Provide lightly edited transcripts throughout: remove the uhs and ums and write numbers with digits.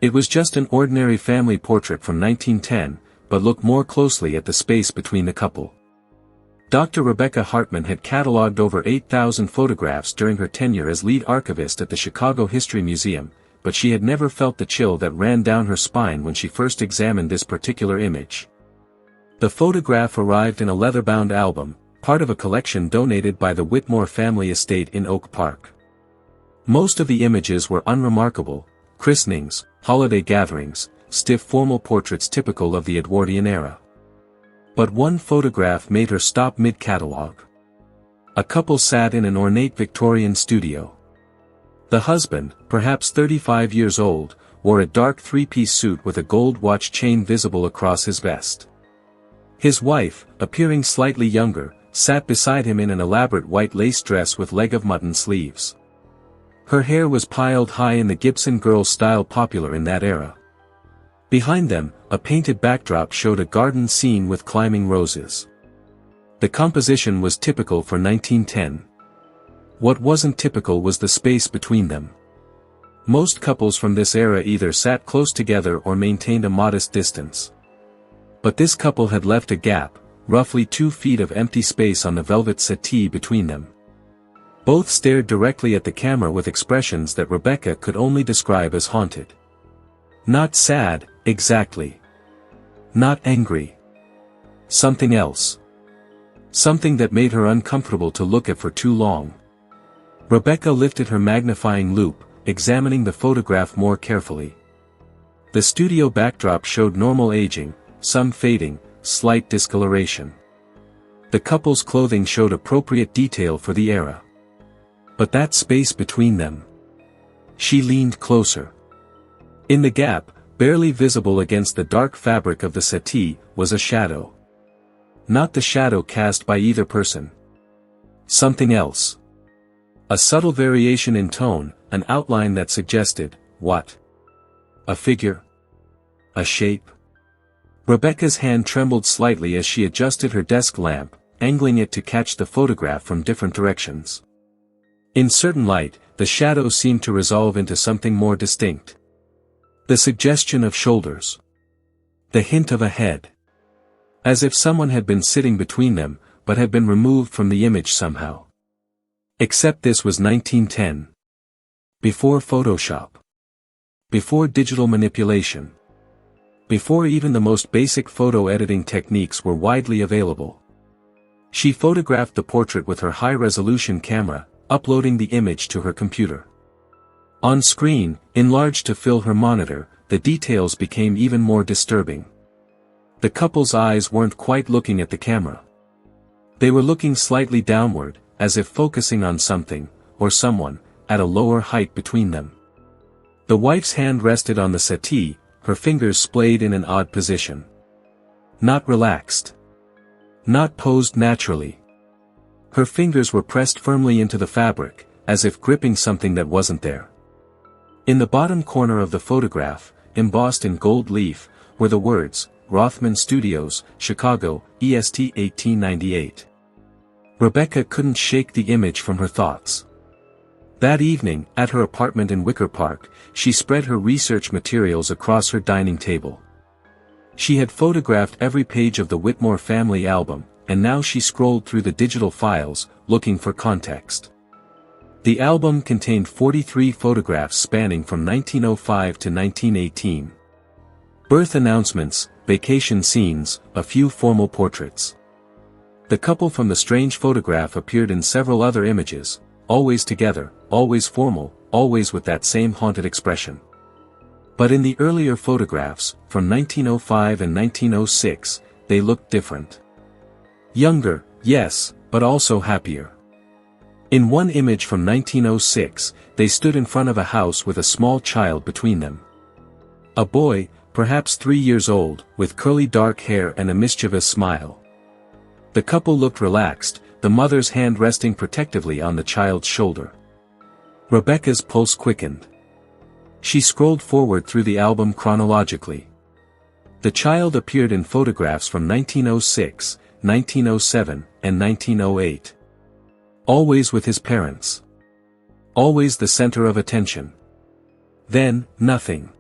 It was just an ordinary family portrait from 1910, but look more closely at the space between the couple. Dr. Rebecca Hartman had catalogued over 8,000 photographs during her tenure as lead archivist at the Chicago History Museum, but she had never felt the chill that ran down her spine when she first examined this particular image. The photograph arrived in a leather-bound album, part of a collection donated by the Whitmore family estate in Oak Park. Most of the images were unremarkable: christenings, holiday gatherings, stiff formal portraits typical of the Edwardian era. But one photograph made her stop mid-catalogue. A couple sat in an ornate Victorian studio. The husband, perhaps 35 years old, wore a dark three-piece suit with a gold watch chain visible across his vest. His wife, appearing slightly younger, sat beside him in an elaborate white lace dress with leg-of-mutton sleeves. Her hair was piled high in the Gibson girl style popular in that era. Behind them, a painted backdrop showed a garden scene with climbing roses. The composition was typical for 1910. What wasn't typical was the space between them. Most couples from this era either sat close together or maintained a modest distance. But this couple had left a gap, roughly 2 feet of empty space on the velvet settee between them. Both stared directly at the camera with expressions that Rebecca could only describe as haunted. Not sad, exactly. Not angry. Something else. Something that made her uncomfortable to look at for too long. Rebecca lifted her magnifying loupe, examining the photograph more carefully. The studio backdrop showed normal aging, some fading, slight discoloration. The couple's clothing showed appropriate detail for the era. But that space between them. She leaned closer. In the gap, barely visible against the dark fabric of the settee, was a shadow. Not the shadow cast by either person. Something else. A subtle variation in tone, an outline that suggested, what? A figure? A shape? Rebecca's hand trembled slightly as she adjusted her desk lamp, angling it to catch the photograph from different directions. In certain light, the shadow seemed to resolve into something more distinct. The suggestion of shoulders. The hint of a head. As if someone had been sitting between them, but had been removed from the image somehow. Except this was 1910. Before Photoshop. Before digital manipulation. Before even the most basic photo editing techniques were widely available. She photographed the portrait with her high-resolution camera, uploading the image to her computer. On screen, enlarged to fill her monitor, the details became even more disturbing. The couple's eyes weren't quite looking at the camera. They were looking slightly downward, as if focusing on something, or someone, at a lower height between them. The wife's hand rested on the settee, her fingers splayed in an odd position. Not relaxed. Not posed naturally. Her fingers were pressed firmly into the fabric, as if gripping something that wasn't there. In the bottom corner of the photograph, embossed in gold leaf, were the words, Rothman Studios, Chicago, EST 1898. Rebecca couldn't shake the image from her thoughts. That evening, at her apartment in Wicker Park, she spread her research materials across her dining table. She had photographed every page of the Whitmore family album, and now she scrolled through the digital files, looking for context. The album contained 43 photographs spanning from 1905 to 1918. Birth announcements, vacation scenes, a few formal portraits. The couple from the strange photograph appeared in several other images, always together, always formal, always with that same haunted expression. But in the earlier photographs, from 1905 and 1906, they looked different. Younger, yes, but also happier. In one image from 1906, they stood in front of a house with a small child between them. A boy, perhaps 3 years old, with curly dark hair and a mischievous smile. The couple looked relaxed, the mother's hand resting protectively on the child's shoulder. Rebecca's pulse quickened. She scrolled forward through the album chronologically. The child appeared in photographs from 1906, 1907, and 1908. Always with his parents. Always the center of attention. Then, nothing.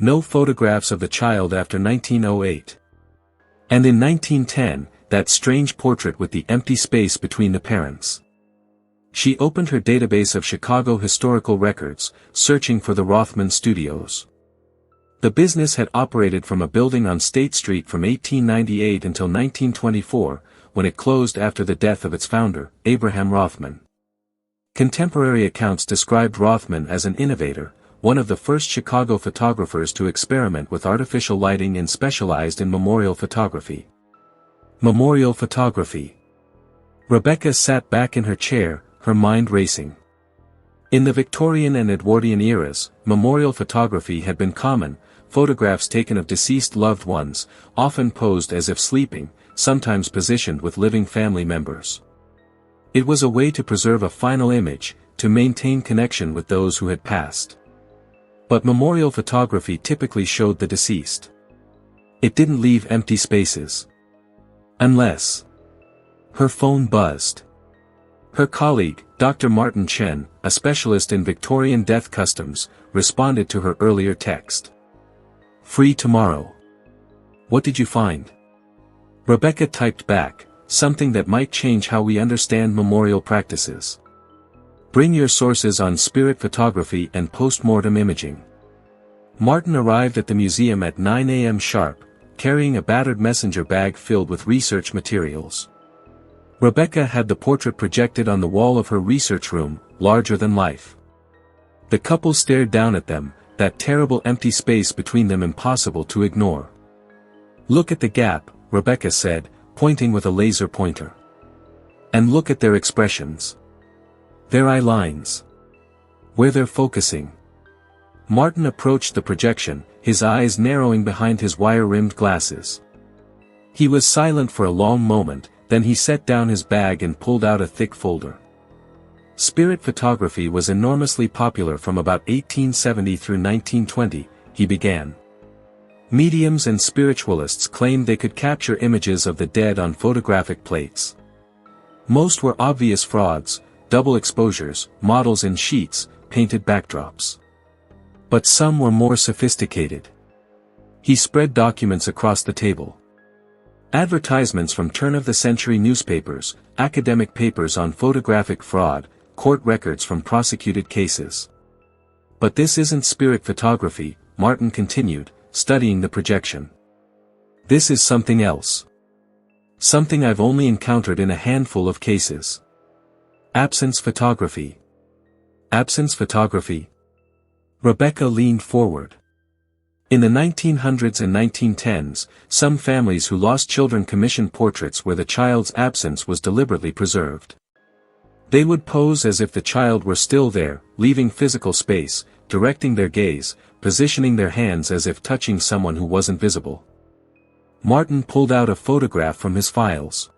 No photographs of the child after 1908. And in 1910, that strange portrait with the empty space between the parents. She opened her database of Chicago historical records, searching for the Rothman Studios. The business had operated from a building on State Street from 1898 until 1924, when it closed after the death of its founder, Abraham Rothman. Contemporary accounts described Rothman as an innovator, one of the first Chicago photographers to experiment with artificial lighting and specialized in memorial photography. Memorial photography. Rebecca sat back in her chair, her mind racing. In the Victorian and Edwardian eras, memorial photography had been common, photographs taken of deceased loved ones, often posed as if sleeping, sometimes positioned with living family members. It was a way to preserve a final image, to maintain connection with those who had passed. But memorial photography typically showed the deceased. It didn't leave empty spaces. Unless her phone buzzed. Her colleague, Dr. Martin Chen, a specialist in Victorian death customs, responded to her earlier text. "Free tomorrow. What did you find?" Rebecca typed back, "Something that might change how we understand memorial practices. Bring your sources on spirit photography and post-mortem imaging." Martin arrived at the museum at 9 a.m. sharp, carrying a battered messenger bag filled with research materials. Rebecca had the portrait projected on the wall of her research room, larger than life. The couple stared down at them, that terrible empty space between them impossible to ignore. "Look at the gap," Rebecca said, pointing with a laser pointer. "And look at their expressions. Their eye lines. Where they're focusing." Martin approached the projection, his eyes narrowing behind his wire-rimmed glasses. He was silent for a long moment, then he set down his bag and pulled out a thick folder. Spirit photography was enormously popular from about 1870 through 1920, he began. Mediums and spiritualists claimed they could capture images of the dead on photographic plates. Most were obvious frauds, double exposures, models in sheets, painted backdrops. But some were more sophisticated. He spread documents across the table. Advertisements from turn-of-the-century newspapers, academic papers on photographic fraud, court records from prosecuted cases. "But this isn't spirit photography," Martin continued, studying the projection. "This is something else. Something I've only encountered in a handful of cases. Absence photography." "Absence photography?" Rebecca leaned forward. In the 1900s and 1910s, some families who lost children commissioned portraits where the child's absence was deliberately preserved. They would pose as if the child were still there, leaving physical space, directing their gaze, positioning their hands as if touching someone who wasn't visible. Martin pulled out a photograph from his files.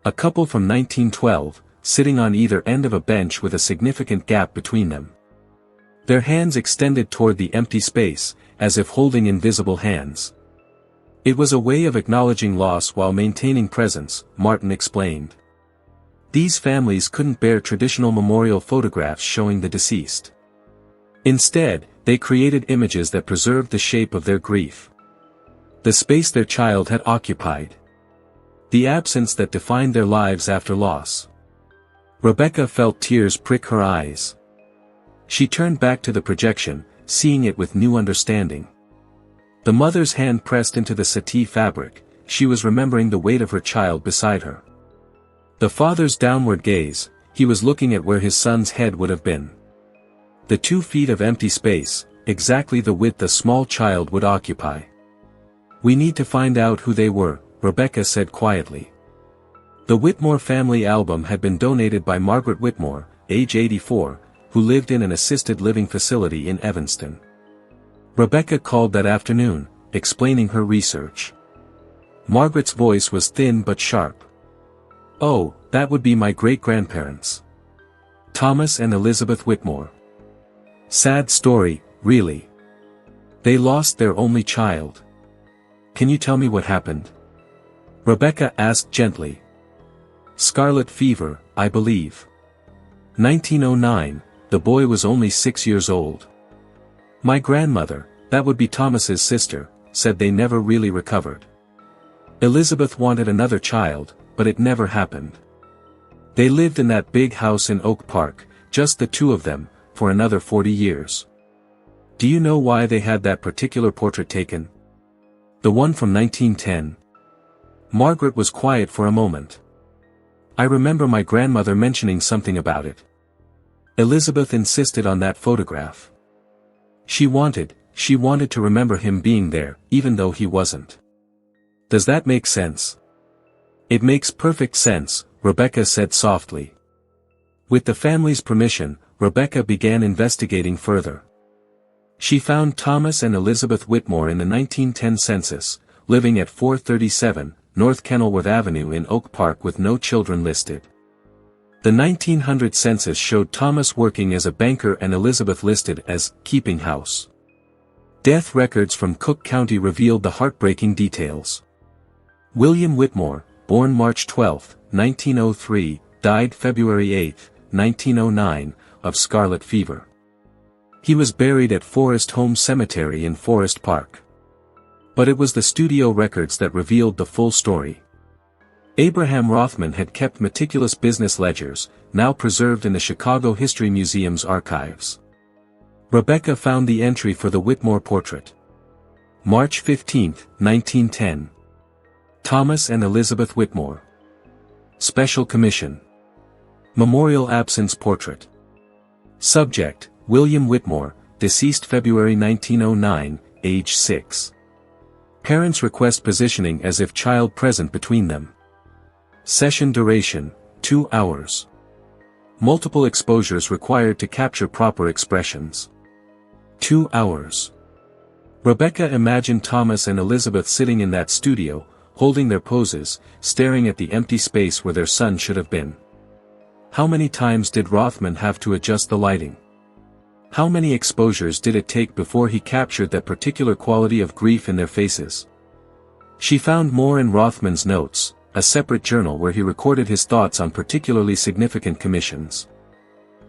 A couple from 1912, sitting on either end of a bench with a significant gap between them. Their hands extended toward the empty space, as if holding invisible hands. It was a way of acknowledging loss while maintaining presence, Martin explained. These families couldn't bear traditional memorial photographs showing the deceased. Instead, they created images that preserved the shape of their grief. The space their child had occupied. The absence that defined their lives after loss. Rebecca felt tears prick her eyes. She turned back to the projection, seeing it with new understanding. The mother's hand pressed into the settee fabric, she was remembering the weight of her child beside her. The father's downward gaze, he was looking at where his son's head would have been. The 2 feet of empty space, exactly the width a small child would occupy. "We need to find out who they were," Rebecca said quietly. The Whitmore family album had been donated by Margaret Whitmore, age 84, who lived in an assisted living facility in Evanston. Rebecca called that afternoon, explaining her research. Margaret's voice was thin but sharp. "Oh, that would be my great-grandparents. Thomas and Elizabeth Whitmore. Sad story, really. They lost their only child. Can you tell me what happened?" Rebecca asked gently. "Scarlet fever, I believe. 1909, the boy was only 6 years old. My grandmother, that would be Thomas's sister, said they never really recovered. Elizabeth wanted another child, but it never happened. They lived in that big house in Oak Park, just the two of them, for another 40 years. Do you know why they had that particular portrait taken? The one from 1910. Margaret was quiet for a moment. I remember my grandmother mentioning something about it. Elizabeth insisted on that photograph. She wanted to remember him being there, even though he wasn't. Does that make sense? It makes perfect sense, Rebecca said softly. With the family's permission, Rebecca began investigating further. She found Thomas and Elizabeth Whitmore in the 1910 census, living at 437 North Kenilworth Avenue in Oak Park with no children listed. The 1900 census showed Thomas working as a banker and Elizabeth listed as keeping house. Death records from Cook County revealed the heartbreaking details. William Whitmore, born March 12, 1903, died February 8, 1909, of scarlet fever. He was buried at Forest Home Cemetery in Forest Park. But it was the studio records that revealed the full story. Abraham Rothman had kept meticulous business ledgers, now preserved in the Chicago History Museum's archives. Rebecca found the entry for the Whitmore portrait. March 15, 1910. Thomas and Elizabeth Whitmore. Special Commission. Memorial Absence Portrait. Subject, William Whitmore, deceased February 1909, age 6. Parents request positioning as if child present between them. Session duration, 2 hours. Multiple exposures required to capture proper expressions. 2 hours. Rebecca imagined Thomas and Elizabeth sitting in that studio, holding their poses, staring at the empty space where their son should have been. How many times did Rothman have to adjust the lighting? How many exposures did it take before he captured that particular quality of grief in their faces? She found more in Rothman's notes, a separate journal where he recorded his thoughts on particularly significant commissions.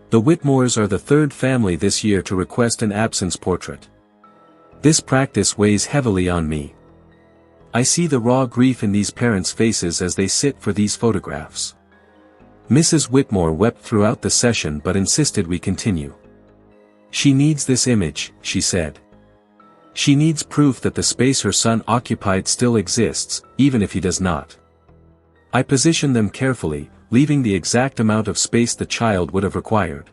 The Whitmores are the third family this year to request an absence portrait. This practice weighs heavily on me. I see the raw grief in these parents' faces as they sit for these photographs. Mrs. Whitmore wept throughout the session but insisted we continue. She needs this image, she said. She needs proof that the space her son occupied still exists, even if he does not. I positioned them carefully, leaving the exact amount of space the child would have required.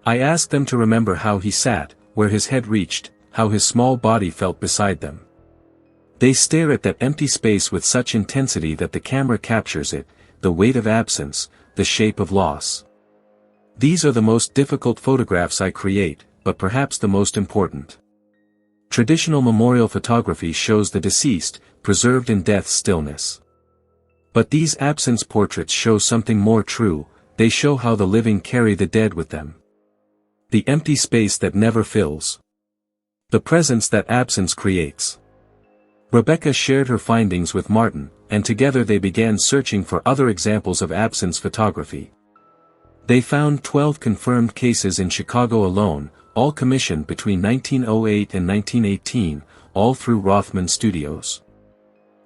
I asked them to remember how he sat, where his head reached, how his small body felt beside them. They stare at that empty space with such intensity that the camera captures it, the weight of absence, the shape of loss. These are the most difficult photographs I create, but perhaps the most important. Traditional memorial photography shows the deceased, preserved in death's stillness. But these absence portraits show something more true, they show how the living carry the dead with them. The empty space that never fills. The presence that absence creates. Rebecca shared her findings with Martin, and together they began searching for other examples of absence photography. They found 12 confirmed cases in Chicago alone, all commissioned between 1908 and 1918, all through Rothman Studios.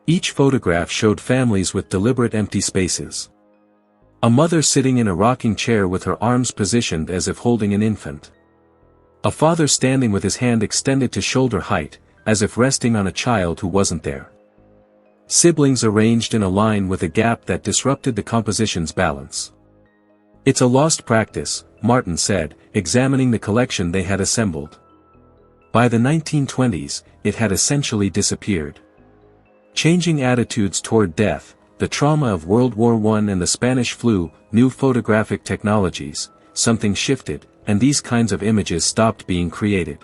Each photograph showed families with deliberate empty spaces. A mother sitting in a rocking chair with her arms positioned as if holding an infant. A father standing with his hand extended to shoulder height, as if resting on a child who wasn't there. Siblings arranged in a line with a gap that disrupted the composition's balance. It's a lost practice, Martin said, examining the collection they had assembled. By the 1920s, it had essentially disappeared. Changing attitudes toward death, the trauma of World War I and the Spanish flu, new photographic technologies, something shifted, and these kinds of images stopped being created.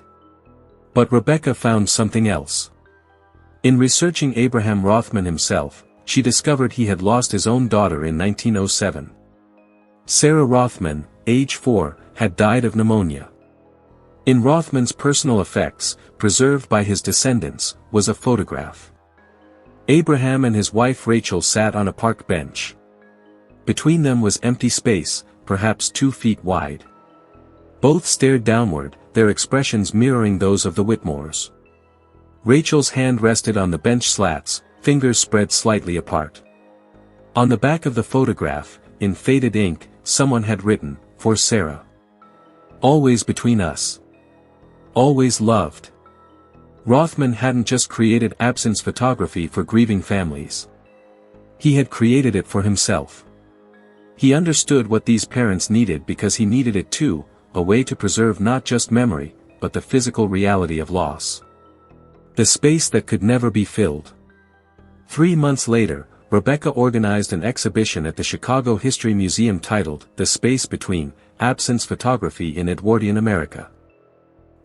But Rebecca found something else. In researching Abraham Rothman himself, she discovered he had lost his own daughter in 1907. Sarah Rothman, age 4, had died of pneumonia. In Rothman's personal effects, preserved by his descendants, was a photograph. Abraham and his wife Rachel sat on a park bench. Between them was empty space, perhaps 2 feet wide. Both stared downward, their expressions mirroring those of the Whitmores. Rachel's hand rested on the bench slats, fingers spread slightly apart. On the back of the photograph, in faded ink, someone had written, "For Sarah. Always between us. Always loved." Rothman hadn't just created absence photography for grieving families. He had created it for himself. He understood what these parents needed because he needed it too, a way to preserve not just memory, but the physical reality of loss. The space that could never be filled. 3 months later, Rebecca organized an exhibition at the Chicago History Museum titled, "The Space Between, Absence Photography in Edwardian America."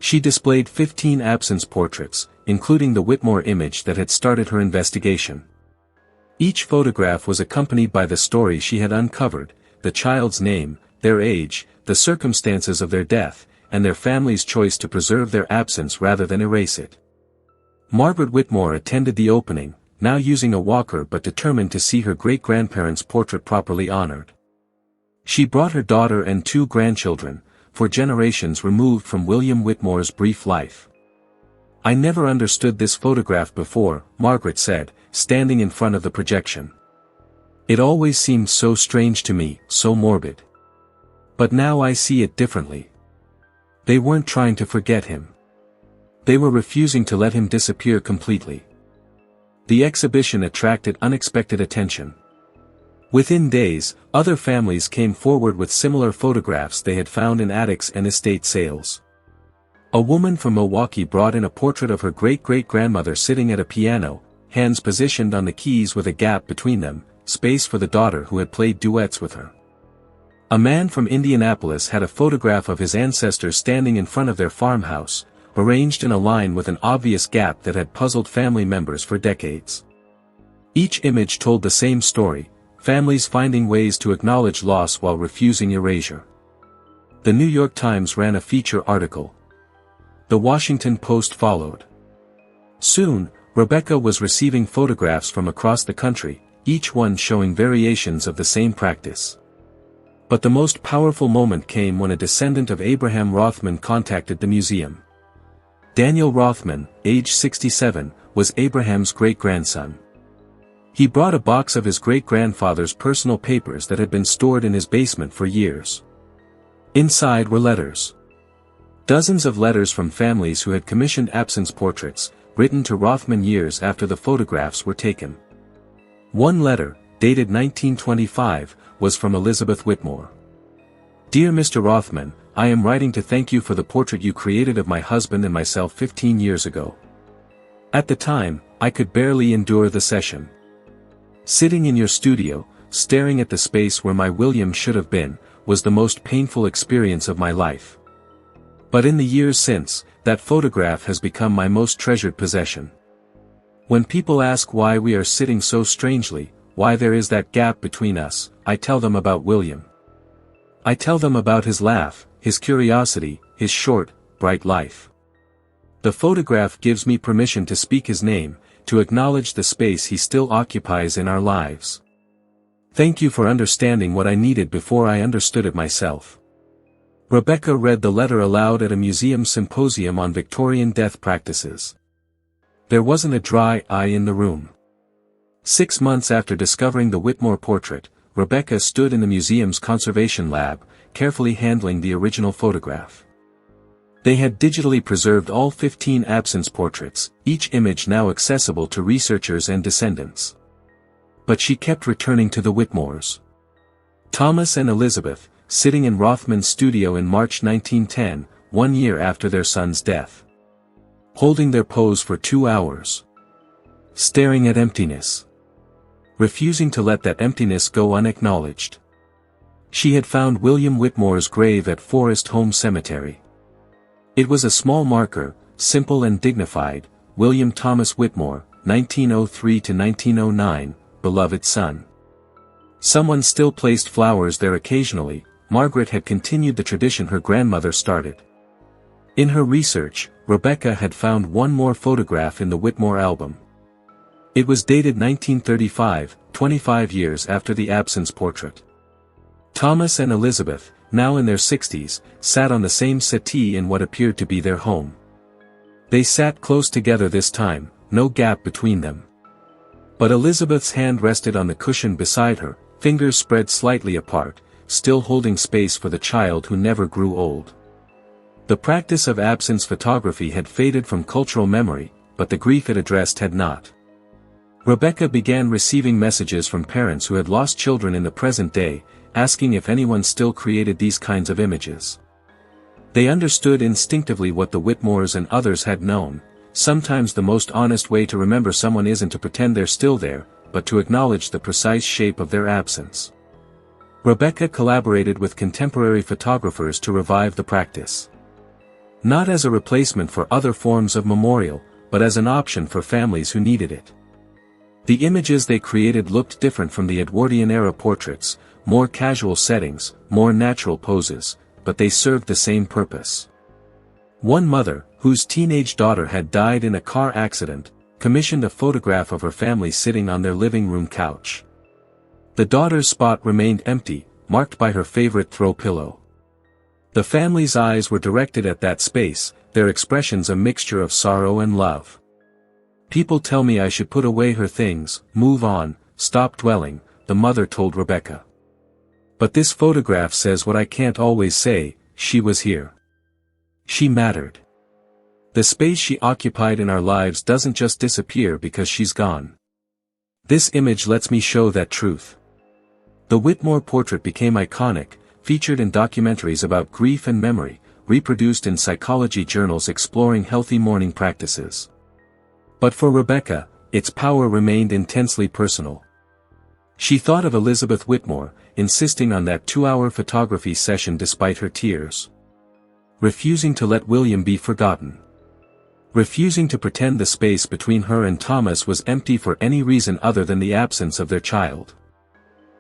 She displayed 15 absence portraits, including the Whitmore image that had started her investigation. Each photograph was accompanied by the story she had uncovered, the child's name, their age, the circumstances of their death, and their family's choice to preserve their absence rather than erase it. Margaret Whitmore attended the opening, now using a walker but determined to see her great-grandparents' portrait properly honored. She brought her daughter and 2 grandchildren, for generations removed from William Whitmore's brief life. "I never understood this photograph before," Margaret said, standing in front of the projection. "It always seemed so strange to me, so morbid. But now I see it differently. They weren't trying to forget him. They were refusing to let him disappear completely." The exhibition attracted unexpected attention. Within days, other families came forward with similar photographs they had found in attics and estate sales. A woman from Milwaukee brought in a portrait of her great-great-grandmother sitting at a piano, hands positioned on the keys with a gap between them, space for the daughter who had played duets with her. A man from Indianapolis had a photograph of his ancestors standing in front of their farmhouse, arranged in a line with an obvious gap that had puzzled family members for decades. Each image told the same story, families finding ways to acknowledge loss while refusing erasure. The New York Times ran a feature article. The Washington Post followed. Soon, Rebecca was receiving photographs from across the country, each one showing variations of the same practice. But the most powerful moment came when a descendant of Abraham Rothman contacted the museum. Daniel Rothman, age 67, was Abraham's great-grandson. He brought a box of his great-grandfather's personal papers that had been stored in his basement for years. Inside were letters. Dozens of letters from families who had commissioned absence portraits, written to Rothman years after the photographs were taken. One letter, dated 1925, was from Elizabeth Whitmore. "Dear Mr. Rothman, I am writing to thank you for the portrait you created of my husband and myself 15 years ago. At the time, I could barely endure the session. Sitting in your studio, staring at the space where my William should have been, was the most painful experience of my life. But in the years since, that photograph has become my most treasured possession. When people ask why we are sitting so strangely, why there is that gap between us, I tell them about William. I tell them about his laugh, his curiosity, his short, bright life. The photograph gives me permission to speak his name, to acknowledge the space he still occupies in our lives. Thank you for understanding what I needed before I understood it myself." Rebecca read the letter aloud at a museum symposium on Victorian death practices. There wasn't a dry eye in the room. 6 months after discovering the Whitmore portrait, Rebecca stood in the museum's conservation lab, carefully handling the original photograph. They had digitally preserved all 15 absence portraits, each image now accessible to researchers and descendants. But she kept returning to the Whitmores. Thomas and Elizabeth, sitting in Rothman's studio in March 1910, 1 year after their son's death. Holding their pose for 2 hours. Staring at emptiness. Refusing to let that emptiness go unacknowledged. She had found William Whitmore's grave at Forest Home Cemetery. It was a small marker, simple and dignified, William Thomas Whitmore, 1903 to 1909, beloved son. Someone still placed flowers there occasionally. Margaret had continued the tradition her grandmother started. In her research, Rebecca had found one more photograph in the Whitmore album. It was dated 1935, 25 years after the absence portrait. Thomas and Elizabeth, now in their 60s, sat on the same settee in what appeared to be their home. They sat close together this time, no gap between them. But Elizabeth's hand rested on the cushion beside her, fingers spread slightly apart, still holding space for the child who never grew old. The practice of absence photography had faded from cultural memory, but the grief it addressed had not. Rebecca began receiving messages from parents who had lost children in the present day, asking if anyone still created these kinds of images. They understood instinctively what the Whitmores and others had known. Sometimes the most honest way to remember someone isn't to pretend they're still there, but to acknowledge the precise shape of their absence. Rebecca collaborated with contemporary photographers to revive the practice. Not as a replacement for other forms of memorial, but as an option for families who needed it. The images they created looked different from the Edwardian-era portraits, more casual settings, more natural poses, but they served the same purpose. One mother, whose teenage daughter had died in a car accident, commissioned a photograph of her family sitting on their living room couch. The daughter's spot remained empty, marked by her favorite throw pillow. The family's eyes were directed at that space, their expressions a mixture of sorrow and love. "People tell me I should put away her things, move on, stop dwelling," the mother told Rebecca. "But this photograph says what I can't always say: she was here. She mattered. The space she occupied in our lives doesn't just disappear because she's gone. This image lets me show that truth." The Whitmore portrait became iconic, featured in documentaries about grief and memory, reproduced in psychology journals exploring healthy mourning practices. But for Rebecca, its power remained intensely personal. She thought of Elizabeth Whitmore, insisting on that 2-hour photography session despite her tears. Refusing to let William be forgotten. Refusing to pretend the space between her and Thomas was empty for any reason other than the absence of their child.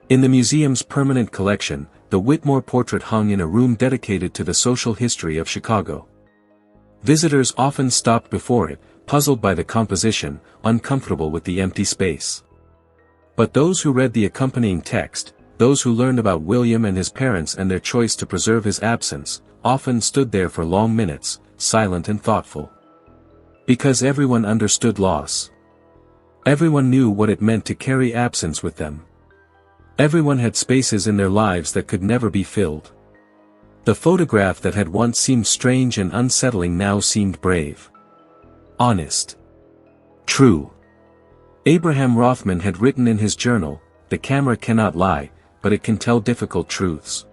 In the museum's permanent collection, the Whitmore portrait hung in a room dedicated to the social history of Chicago. Visitors often stopped before it, puzzled by the composition, uncomfortable with the empty space. But those who read the accompanying text, those who learned about William and his parents and their choice to preserve his absence, often stood there for long minutes, silent and thoughtful. Because everyone understood loss. Everyone knew what it meant to carry absence with them. Everyone had spaces in their lives that could never be filled. The photograph that had once seemed strange and unsettling now seemed brave. Honest. True. Abraham Rothman had written in his journal, "The camera cannot lie, but it can tell difficult truths."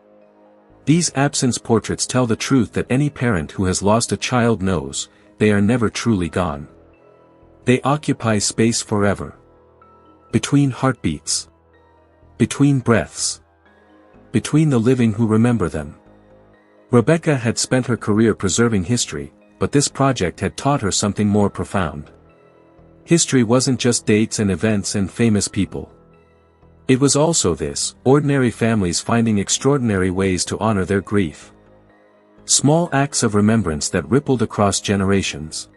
These absence portraits tell the truth that any parent who has lost a child knows: they are never truly gone. They occupy space forever. Between heartbeats. Between breaths. Between the living who remember them. Rebecca had spent her career preserving history, but this project had taught her something more profound. History wasn't just dates and events and famous people. It was also this: ordinary families finding extraordinary ways to honor their grief. Small acts of remembrance that rippled across generations.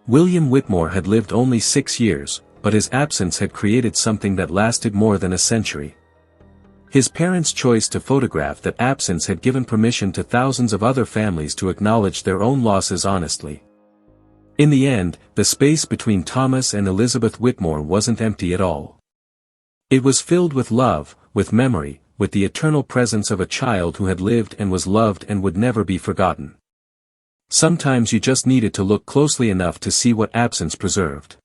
William Whitmore had lived only 6 years, but his absence had created something that lasted more than a century. His parents' choice to photograph that absence had given permission to thousands of other families to acknowledge their own losses honestly. In the end, the space between Thomas and Elizabeth Whitmore wasn't empty at all. It was filled with love, with memory, with the eternal presence of a child who had lived and was loved and would never be forgotten. Sometimes you just needed to look closely enough to see what absence preserved.